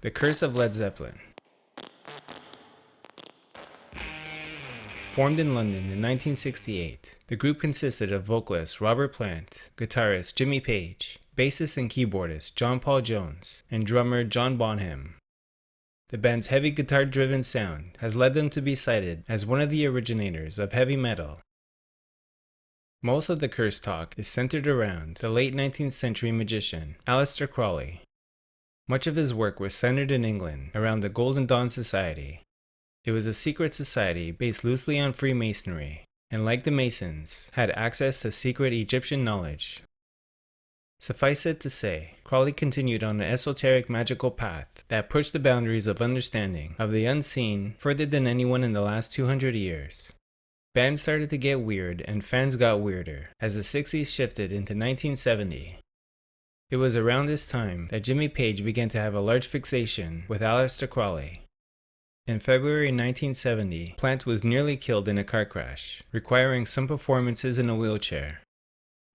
The Curse of Led Zeppelin. Formed in London in 1968, the group consisted of vocalist Robert Plant, guitarist Jimmy Page, bassist and keyboardist John Paul Jones, and drummer John Bonham. The band's heavy guitar-driven sound has led them to be cited as one of the originators of heavy metal. Most of the Curse talk is centered around the late 19th century magician Aleister Crowley. Much of his work was centered in England around the Golden Dawn Society. It was a secret society based loosely on Freemasonry, and like the Masons, had access to secret Egyptian knowledge. Suffice it to say, Crowley continued on an esoteric magical path that pushed the boundaries of understanding of the unseen further than anyone in the last 200 years. Bands started to get weird and fans got weirder as the 60s shifted into 1970. It was around this time that Jimmy Page began to have a large fixation with Aleister Crowley. In February 1970, Plant was nearly killed in a car crash, requiring some performances in a wheelchair.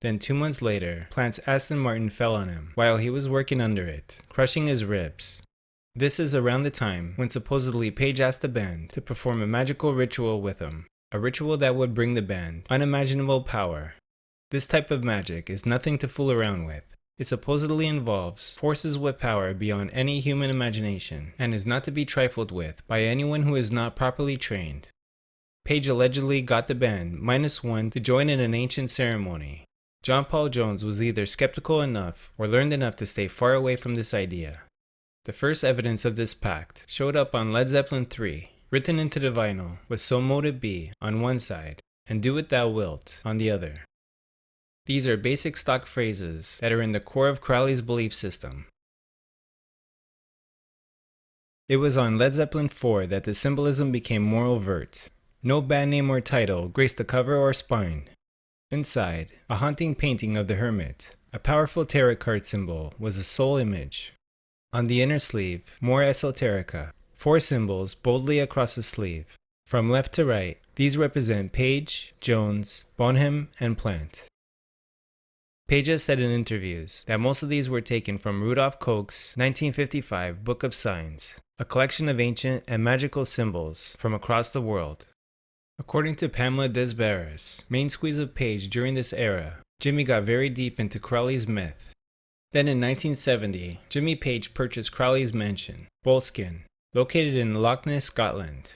Then 2 months later, Plant's Aston Martin fell on him while he was working under it, crushing his ribs. This is around the time when supposedly Page asked the band to perform a magical ritual with him, a ritual that would bring the band unimaginable power. This type of magic is nothing to fool around with. It supposedly involves forces with power beyond any human imagination and is not to be trifled with by anyone who is not properly trained. Page allegedly got the band -1 to join in an ancient ceremony. John Paul Jones was either skeptical enough or learned enough to stay far away from this idea. The first evidence of this pact showed up on Led Zeppelin 3, written into the vinyl with "So Mote It Be" on one side and "Do What Thou Wilt" on the other. These are basic stock phrases that are in the core of Crowley's belief system. It was on Led Zeppelin 4 that the symbolism became more overt. No band name or title graced the cover or spine. Inside, a haunting painting of the Hermit, a powerful tarot card symbol, was a soul image. On the inner sleeve, more esoterica, 4 symbols boldly across the sleeve. From left to right, these represent Page, Jones, Bonham, and Plant. Page has said in interviews that most of these were taken from Rudolf Koch's 1955 Book of Signs, a collection of ancient and magical symbols from across the world. According to Pamela Desbarres, main squeeze of Page during this era, Jimmy got very deep into Crowley's myth. Then in 1970, Jimmy Page purchased Crowley's mansion, Boleskine, located in Loch Ness, Scotland.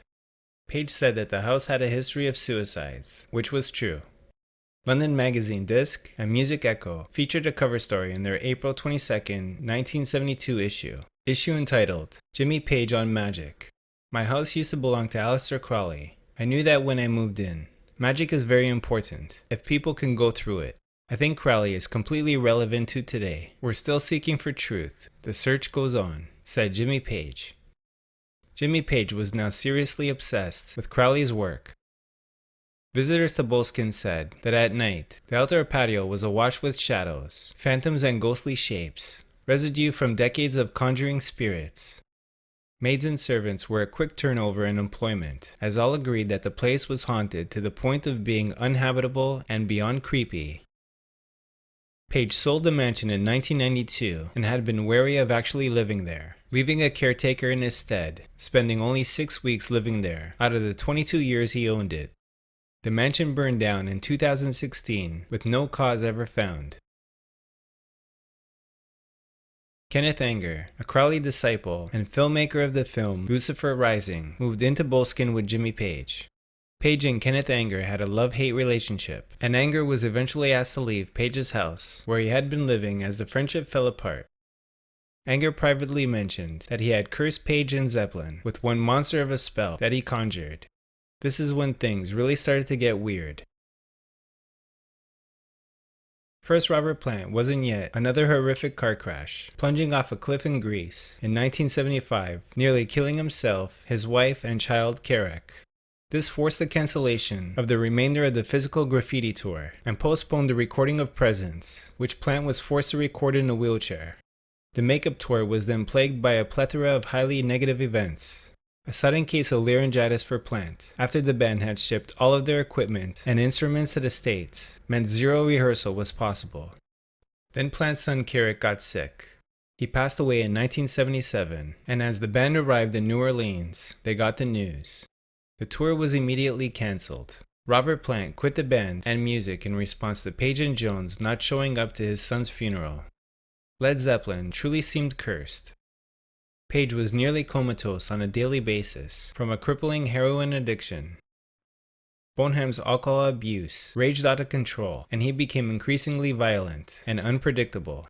Page said that the house had a history of suicides, which was true. London Magazine Disc and Music Echo featured a cover story in their April 22, 1972 issue entitled, "Jimmy Page on Magic." My house used to belong to Aleister Crowley. I knew that when I moved in. Magic is very important, if people can go through it. I think Crowley is completely relevant to today. We're still seeking for truth. The search goes on, said Jimmy Page. Jimmy Page was now seriously obsessed with Crowley's work. Visitors to Boleskine said that at night, the outdoor patio was awash with shadows, phantoms and ghostly shapes, residue from decades of conjuring spirits. Maids and servants were a quick turnover in employment, as all agreed that the place was haunted to the point of being uninhabitable and beyond creepy. Page sold the mansion in 1992 and had been wary of actually living there, leaving a caretaker in his stead, spending only 6 weeks living there out of the 22 years he owned it. The mansion burned down in 2016 with no cause ever found. Kenneth Anger, a Crowley disciple and filmmaker of the film Lucifer Rising, moved into Boleskine with Jimmy Page. Page and Kenneth Anger had a love-hate relationship, and Anger was eventually asked to leave Page's house, where he had been living as the friendship fell apart. Anger privately mentioned that he had cursed Page and Zeppelin with one monster of a spell that he conjured. This is when things really started to get weird. First, Robert Plant wasn't yet another horrific car crash, plunging off a cliff in Greece in 1975, nearly killing himself, his wife, and child Carrick. This forced the cancellation of the remainder of the physical graffiti tour and postponed the recording of Presence, which Plant was forced to record in a wheelchair. The makeup tour was then plagued by a plethora of highly negative events. A sudden case of laryngitis for Plant, after the band had shipped all of their equipment and instruments to the States, meant zero rehearsal was possible. Then Plant's son Carrick got sick. He passed away in 1977, and as the band arrived in New Orleans, they got the news. The tour was immediately cancelled. Robert Plant quit the band and music in response to Page and Jones not showing up to his son's funeral. Led Zeppelin truly seemed cursed. Page was nearly comatose on a daily basis from a crippling heroin addiction. Bonham's alcohol abuse raged out of control, and he became increasingly violent and unpredictable.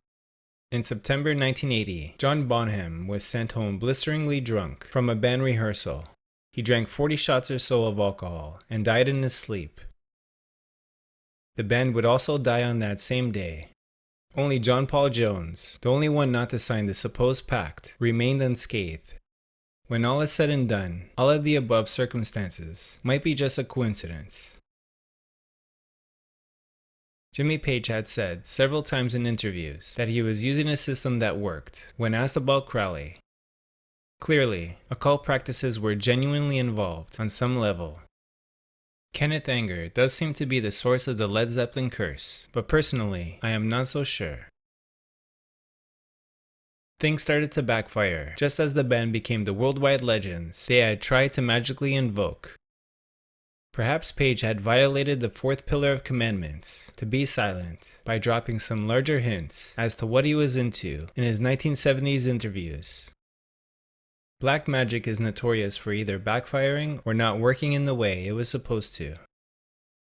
In September 1980, John Bonham was sent home blisteringly drunk from a band rehearsal. He drank 40 shots or so of alcohol and died in his sleep. The band would also die on that same day. Only John Paul Jones, the only one not to sign the supposed pact, remained unscathed. When all is said and done, all of the above circumstances might be just a coincidence. Jimmy Page had said several times in interviews that he was using a system that worked when asked about Crowley. Clearly, occult practices were genuinely involved on some level. Kenneth Anger does seem to be the source of the Led Zeppelin curse, but personally, I am not so sure. Things started to backfire just as the band became the worldwide legends they had tried to magically invoke. Perhaps Page had violated the fourth pillar of commandments, to be silent, by dropping some larger hints as to what he was into in his 1970s interviews. Black magic is notorious for either backfiring or not working in the way it was supposed to.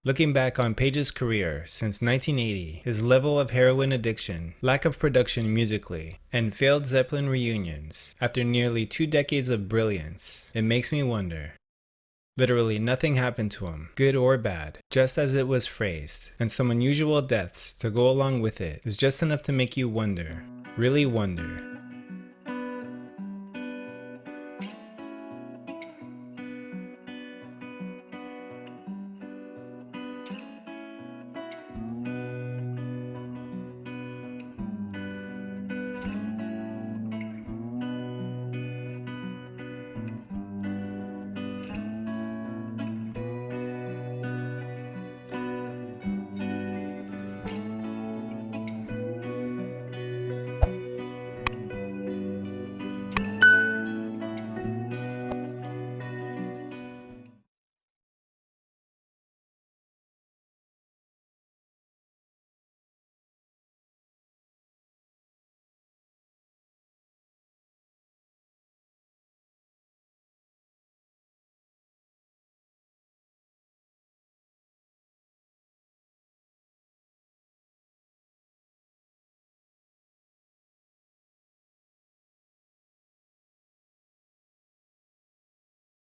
Looking back on Page's career since 1980, his level of heroin addiction, lack of production musically, and failed Zeppelin reunions, after nearly 2 decades of brilliance, it makes me wonder. Literally nothing happened to him, good or bad, just as it was phrased, and some unusual deaths to go along with it is just enough to make you wonder, really wonder.